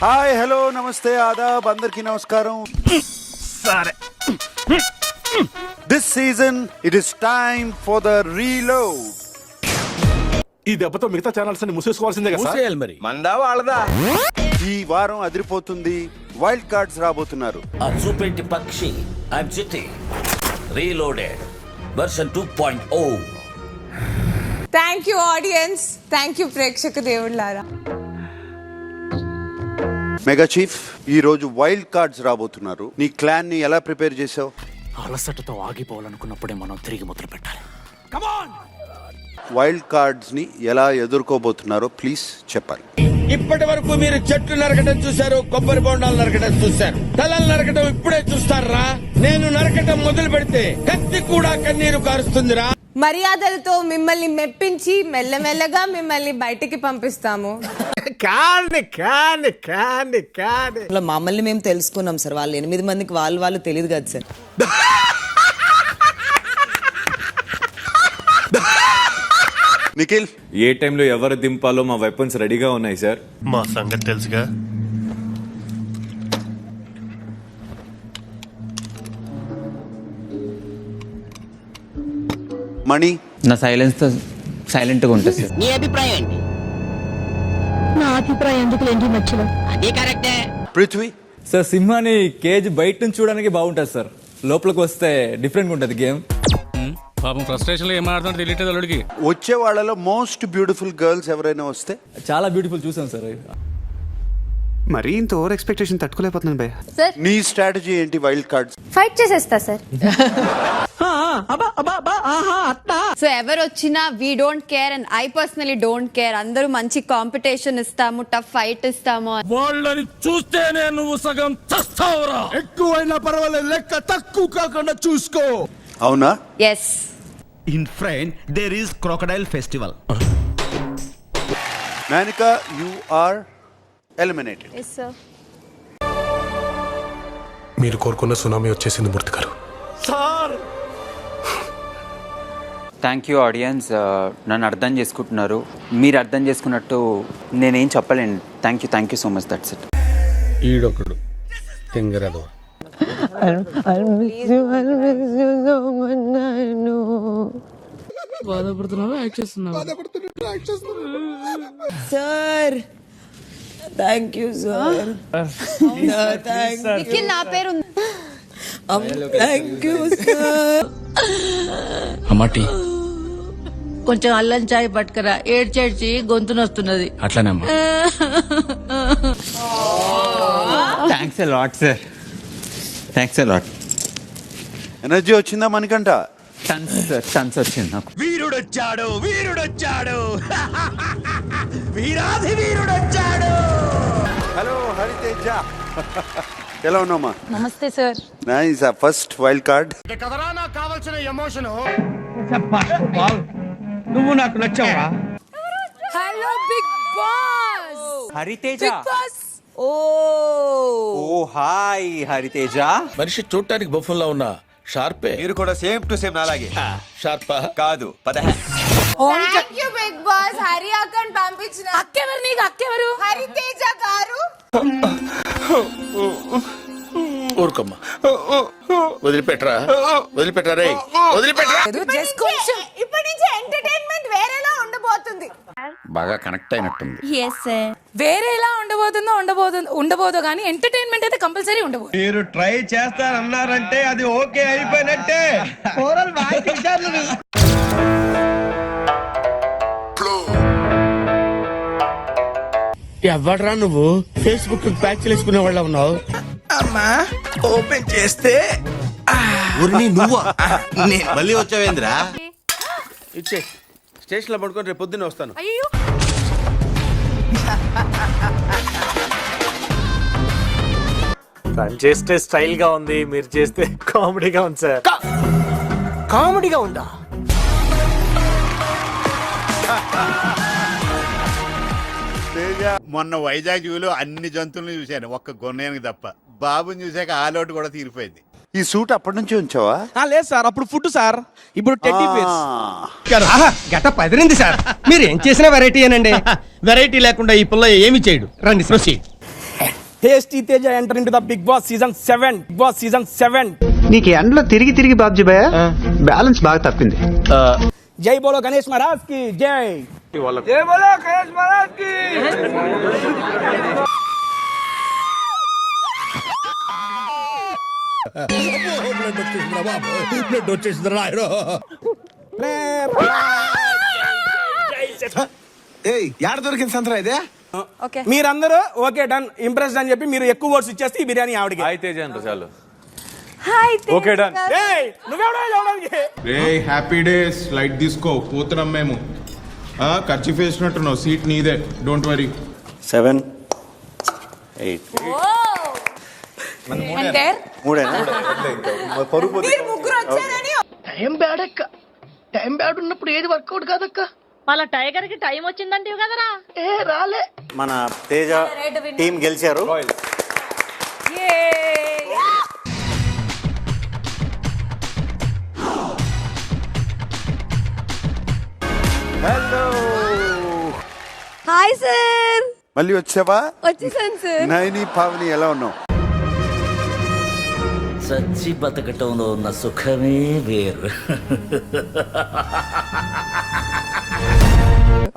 Hi hello నమస్తే ఆదాబ్ అందరికీ నమస్కారం. సరే, this season it is time for the reload. ఈ దెబ్బతో మిగతా ఛానల్స్ అన్ని మూసేసుకోవాల్సిందే కదా సార్? మూసేయాలి మరి. మందా వాళ్ళదా? ఈ వారం అదిరిపోతుంది. వైల్డ్ కార్డ్స్ రాబోతున్నారు. ఆ చూపెట్టి పక్షి ఐఎమ్ చిట్టి reloaded version 2.0. Thank you audience, thank you ప్రేక్షక దేవుళ్ళారా. మెగా చీఫ్, ఈ రోజు వైల్డ్ కార్డ్స్ రాబోతున్నారు. నీ క్లాన్ ని ఎలా ప్రిపేర్ చేసావు? అలసటతో ఆగిపోవాలనుకున్నప్పుడే మనం తిరిగి మొదలు పెట్టాలి. వైల్డ్ కార్డ్స్ ని ఎలా ఎదుర్కోబోతున్నారో ప్లీజ్ చెప్పాలి. ఇప్పటి వరకు మీరు చెట్లు నరకటం చూశారు, కొబ్బరి బొండాలు నరకటం చూశారు. తలలు నరకటం ఇప్పుడే చూస్తారా? నేను నరకటం మొదలు పెడితే కత్తి కూడా కన్నీరు కారుస్తుందిరా. మర్యాదలతో మిమ్మల్ని మెప్పించి మెల్లమెల్లగా మిమ్మల్ని బయటికి పంపిస్తాము. మమ్మల్ని మేము తెలుసుకున్నాం సార్. వాళ్ళు 8 మందికి వాళ్ళు తెలియదు కదా సార్. నిఖిల్, ఏ టైంలో ఎవరు దింపాలో మా వెపన్స్ రెడీగా ఉన్నాయి సార్. మా సంగతి తెలుసుగా. మణి, నా సైలెంట్గా ఉంటుంది సార్. నీ అభిప్రాయం ఏంటి? నా అభిప్రాయం ఎందుకులేండి మధ్యలో? అదే కరెక్టే. పృథ్వీ, సార్ సింహాని కేజ్ బయట నుంచి చూడడానికి బాగుంటుంది సార్, లోపలికి వస్తే డిఫరెంట్ ఉంటుంది గేమ్. పాపం ఫ్రస్ట్రేషన్ లో ఏం మాట్లాడుతుందో తెలియట్లేదు అల్లుడికి. వచ్చే వాళ్ళలో మోస్ట్ బ్యూటిఫుల్ గర్ల్స్ ఎవరైనా వస్తే? చాలా బ్యూటిఫుల్ చూసాం సార్. మరీ ఇంత ఓవర్ ఎక్స్పెక్టేషన్ తట్టుకోలేకపోతున్నాను భయ్య. సార్, నీ స్ట్రాటజీ ఏంటి వైల్డ్ కార్డ్స్? ఫైట్ చేసేస్తా సార్. సో ఎవరు వచ్చినా we don't care and I personally don't care. అందరూ మంచి కాంపిటీషన్ ఇస్తాము, టఫ్ ఫైట్ ఇస్తాము. వాళ్ళని చూస్తేనే నువ్వు సగం చస్తావురా. ఎక్కువైనా పర్వాలేదు, లెక్క తక్కువ కాకుండా చూసుకో. అవునా? ఎస్. ఇన్ ఫ్రైన్ there is crocodile festival. Manika, you are eliminated. Yes sir. మీరు కోరుకున్న సునామీ వచ్చేసింది మూర్తి గారు. థ్యాంక్ యూ ఆడియన్స్, నన్ను అర్థం చేసుకుంటున్నారు. మీరు అర్థం చేసుకున్నట్టు నేనేం చెప్పలేను. Thank you so much. That's it. ఈడొకడు తింగరదో. Sir thank you sir. Nikhil నా పేరు ఉంది. Thank you sir. అమ్మాటి కొంచెం అల్లం చాయ్ పట్టుకరా, ఏడ్చేడ్చి గొంతునొస్తున్నది. అట్లానేమ్మా. Thanks a lot sir. Thanks a lot. Energy వచ్చిందా మనకంట? టన్స్ వచ్చింది నాకు. వీరుడొచ్చాడు, వీరుడొచ్చాడు, వీరాధి వీరుడొచ్చాడు. హలో హరితేజ, ఎలా ఉన్నామా? నమస్తే sir. Nice. First wild card. కదరా నాకు కావాల్సిన ఎమోషన్. నువ్వు నాకు నచ్చావా? Hello Bigg Boss. Hariteja. Bigg Boss. ఓ హాయ్ హరితేజ. మనిషి చూడటానికి బొఫన్ లా ఉన్నా షార్పే. మీరు కూడా సేమ్ టు సేమ్ నాలాగే. షార్పా కాదు పద. Thank you big boss. Hari అక్కని పంపించిన. అక్కెవరు నీకు? అక్కెవరు? హరితేజ గారు. ఊరుకోమ్మా, వదిలిపెట్టరా, వదిలిపెట్టరా రే, వదిలిపెట్టరా. జస్ట్ కొంచెం ఇప్పటి నుంచి ఎంటర్టైన్మెంట్ వేరేలా ఉండబోతుంది. బాగా కనెక్ట్ అయినట్టుంది. వేరేలా ఉండబోదో కానీ ఎంటర్టైన్మెంట్ అయితే కంపల్సరీ ఉండబోదు. మీరు ట్రై చేస్తారన్నారంటే అది ఓకే అయిపోయినట్టే. ఎవడ్రా నువ్వు? ఫేస్బుక్ ప్యాచ్లు వేసుకునే వాళ్ళ ఉన్నావు. అమ్మా ఓపెన్ చేస్తే నువ్వా మళ్ళీ వచ్చావేంద్రా? ఇచ్చే స్టేషన్ లో పడుకొని రేపు పొద్దున్నే వస్తాను. అయ్యో, తను చేస్తే స్టైల్ గా ఉంది, మీరు చేస్తే కామెడీగా ఉంది సార్. కామెడీగా ఉందా? మొన్న వైజాగ్ జూలో అన్ని జంతువులను చూశాను, ఒక్క గొన్నేనికి తప్ప. బాబుని చూసాక ఆ లోటు కూడా తీరిపోయింది. ఈ సూట్ అప్పటి నుంచి ఉంచావా? లేదు సార్, అప్పుడు ఫుడ్ సార్, ఇప్పుడు టెడ్డీ బేర్స్. గట పదిరింది సార్. మీరు ఏం చేసినా వెరైటీ అనండి. వెరైటీ లేకుండా ఈ పుల్ల ఏమి చేయడు. రండి proceed. Tasty Teja enter into the big boss season 7 నీకు ఎండలో తిరిగి తిరిగి బాబ్జీ భయ బ్యాలెన్స్ బాగా తప్పింది. జై బోలో గణేష్ మహారాజ్ కి జై. జై బోలో గణేష్ మహారాజ్ కి. బ్లడ్ వచ్చేసింది రాయరో. యాడ దొరికింది సంతరా ఇదే? ఓకే మీరందరూ ఓకే డన్ ఇంప్రెస్డ్ అని చెప్పి మీరు ఎక్కువ ఓట్స్ ఇచ్చేస్తే ఈ బిర్యానీ ఆవిడకి. అయితే అంట చాలు. Hi okay done. నువ్వెవడో ఇవ్వడానికి. రే హ్యాపీ డేస్ లైట్ తీసుకో పోతున్నాం మేము. ఖర్చు వేసినట్టున్నావు సీట్ నీదే డోంట్ వరీ. 7 8 మూడేనా పరుపు టైం బ్యాడ్ ఉన్నప్పుడు ఏది వర్కౌట్ కాదక్క. మళ్ళా టైగర్ కి టైం వచ్చిందంటే కదరా. రాలే. మన తేజ టీం గెలిచారు. Hello hi sir. మళ్ళీ వచ్చావా? వచ్చేసాను సార్. నైని పావని ఎలా ఉన్నావు? చచ్చి బతకటంలో ఉన్న సుఖమే వేరు.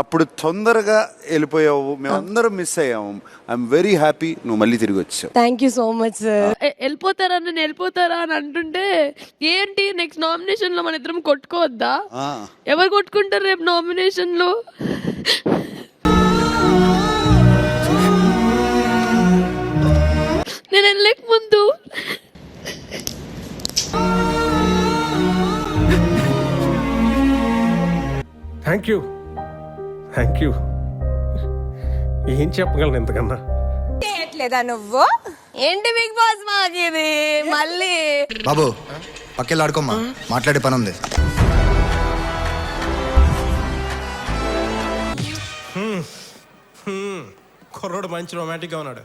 అప్పుడు తొందరగా వెళ్ళిపోయావు, మేమందరం మిస్ అయ్యాము. ఐఎమ్ వెరీ హ్యాపీ నువ్వు మళ్ళీ తిరిగి వచ్చావు. Thank you so much sir. వెళ్ళిపోతారా నేను వెళ్ళిపోతారా అని అంటుంటే ఏంటి నెక్స్ట్ నామినేషన్ లో మన ఇద్దరం కొట్టుకోవద్దా? ఎవరు కొట్టుకుంటారు రేపు నామినేషన్ లో? నేను వెళ్ళక ముందు థ్యాంక్ యూ. ఏం చెప్పగలను ఎంతకన్నా? లేదా నువ్వు ఏంటి బిగ్ బాస్ మాకిది మళ్ళీ? బాబు పక్కెళ్ళి ఆడుకోమ్మా, మాట్లాడే పని ఉంది. కుర్రోడు మంచి రొమాంటిక్ గా ఉన్నాడు.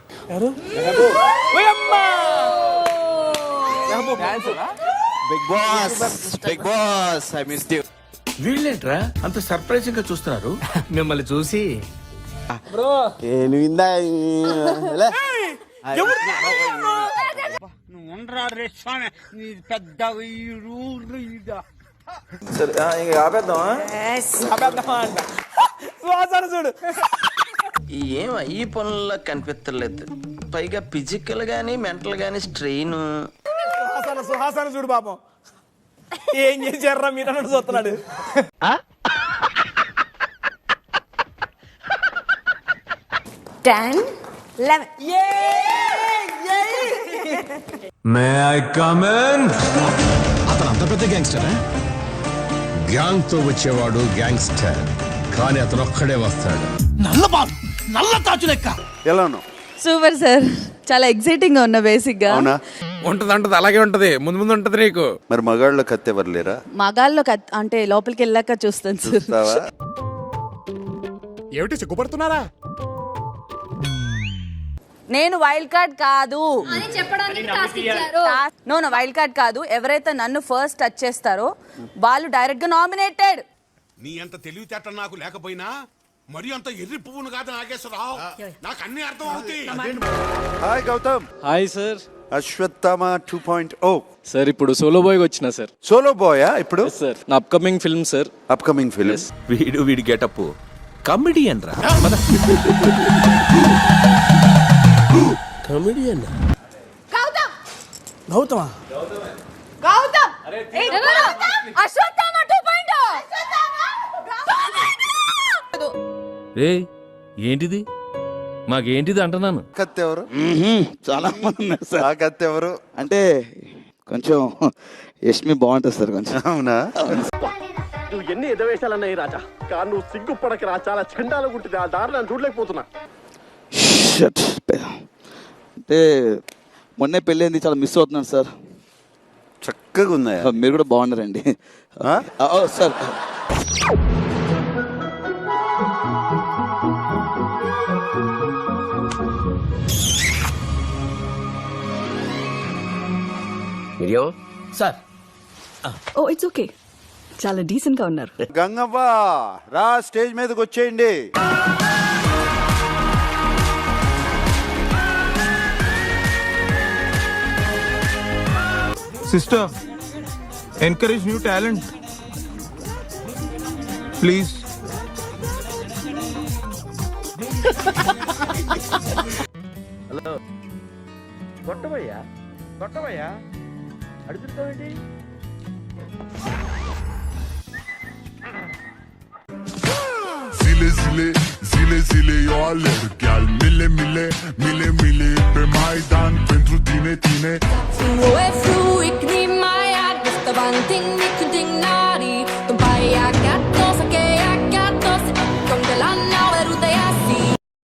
Bigg Boss I missed you. వీళ్ళేంట్రా అంత సర్ప్రైజింగ్ గా చూస్తున్నారు? మిమ్మల్ని చూసి ఏం ఈ పనుల్లో కనిపించలేదు. పైగా ఫిజికల్ గానీ మెంటల్ గానీ స్ట్రెయిన్. సుహాసాన చూడు పాపం ఏం చేశారా మీరు అన్నట్టు చూస్తున్నాడు. 10 11 మే ఐ కమ్ ఇన్? అతను అంత పెద్ద గ్యాంగ్స్టర్. గ్యాంగ్ తో వచ్చేవాడు గ్యాంగ్స్టర్, కానీ అతను ఒక్కడే వస్తాడు. నల్ల తాచు లెక్క. ఎలా ఉన్నావు? Super sir. చాలా ఎక్సైటింగ్ గా ఉన్నా బేసిక్ గా. అవునా? ఉంటది అలాగే ఉంటది, ముందు ఉంటది నీకు. మరి మగాళ్ళలో కత్తి ఎవరు లేరా? మగాల్లో అంటే లోపలికి వెళ్ళాక చూస్తాను సార్. చూస్తావా? ఏమిటి సిగ్గుపడుతున్నారా? నేను వైల్డ్ కార్డ్ కాదు. నో వైల్డ్ కార్డ్ కాదు. ఎవరైతే నన్ను ఫస్ట్ టచ్ చేస్తారో వాళ్ళు డైరెక్ట్ గా నామినేటెడ్. నీ అంత తెలివితేట నాకు లేకపోయినా మరి అంత ఎర్రి పువ్వును కాదు నాగేశ్వరరావు. నాకు అన్ని అర్థం అవుతాయి. Hi Gautam. Hi sir. Ashwatthama 2.0 sir ఇప్పుడు సోలో బాయ్ వచ్చిన సార్. సోలో బాయా ఇప్పుడు? సార్ నా upcoming film sir. Upcoming film. వీడి గెటప్ కమెడియన్ రా. కమెడియన్ గౌతమా? అశ్వత్థామ 2.0. ఏంటిది మాకేంటిది అంటున్నాను. కత్తి ఎవరు? చాలా మంది ఉన్నారు సార్. ఆ కత్తి ఎవరు? అంటే కొంచెం యష్మి బాగుంటుంది సార్ కొంచెం. అవునా? నువ్వు ఎన్ని ఎదవేశాలన్నాయి రాజా, కానీ నువ్వు సిగ్గుపడకరా. చాలా చండాలుగా ఉంటుంది ఆ దారి, నేను చూడలేకపోతున్నా. అంటే మొన్నే పెళ్ళైంది, చాలా మిస్ అవుతున్నాను సార్. చక్కగా ఉన్నాయా? మీరు కూడా బాగున్నారండి sir. Sir oh it's okay. చాలా డీసెంట్ గా ఉన్నారు. గంగవ్వ రా, స్టేజ్ మీదకి వచ్చేయండి. Sister encourage new talent please. Zile zile zile zile eu alerg Al mile mile mile mile pe Maidan pentru tine tine Fluid, need my heart, just the one thing we can